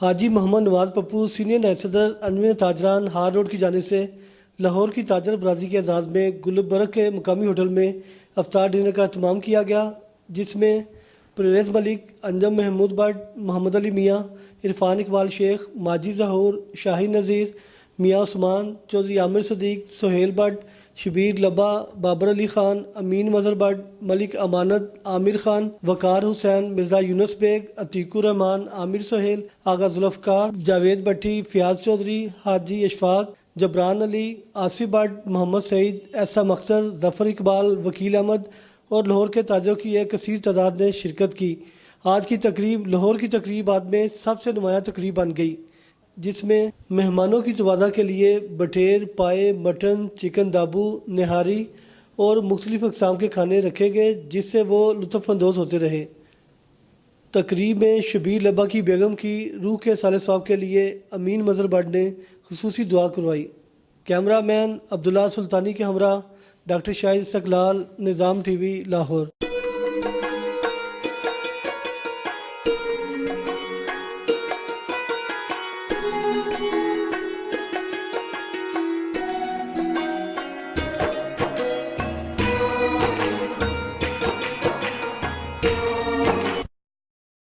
हाजी Mohammad Nawaz Pappu senior नायब सदर अनवर ताजरान हार रोड की जानिब से लाहौर की ताजर बरादरी के एजाज़ में गुलबर्ग के मुकामी होटल में अफ्तार डिनर का अहतमाम किया गया, जिसमें परवेज़ मलिक, अंजम महमूद भट्ट, मोहम्मद अली मियाँ, इरफान इकबाल शेख, माजिद ज़हूर, शाहीन नज़ीर, मियाँ उस्मान, चौधरी आमिर सदीक, सोहेल भट्ट, शबीर लब्बा, बाबर अली ख़ान, अमीन मज़हर भट्ट, मलिक अमानत, आमिर ख़ान, वकार हुसैन, मिर्ज़ा यूनुस बेग, अतीकुर रहमान, आमिर सोहेल, आगा जुल्फ़कार, जावेद भट्टी, फ़ियाज़ चौधरी, हाजी अशफाक, जबरान अली, आसिफ भट्ट, मोहम्मद सईद, ऐसा मख्तर, ज़फ़र इकबाल, वकील अहमद और लाहौर के ताजरों की एक कसीर तादाद ने शिरकत की। आज की तकरीब लाहौर की तकरीबात में सबसे नुमायाँ तकरीब बन गई, जिसमें मेहमानों की तवाज़ा के लिए बटेर, पाए, मटन, चिकन दाबू, निहारी और मुख्तलिफ़ अक़साम के खाने रखे गए, जिससे वो लुत्फ़अंदोज़ होते रहे। तकरीब में शबीर लब्बा की बेगम की रूह के साले सवाब के लिए अमीन मज़हर भट्ट ने खुसूसी दुआ करवाई। कैमरा मैन अब्दुल्ला सुल्तानी के हमरा डॉक्टर शाहिद इस्तक़लाल, निज़ाम टीवी, लाहौर।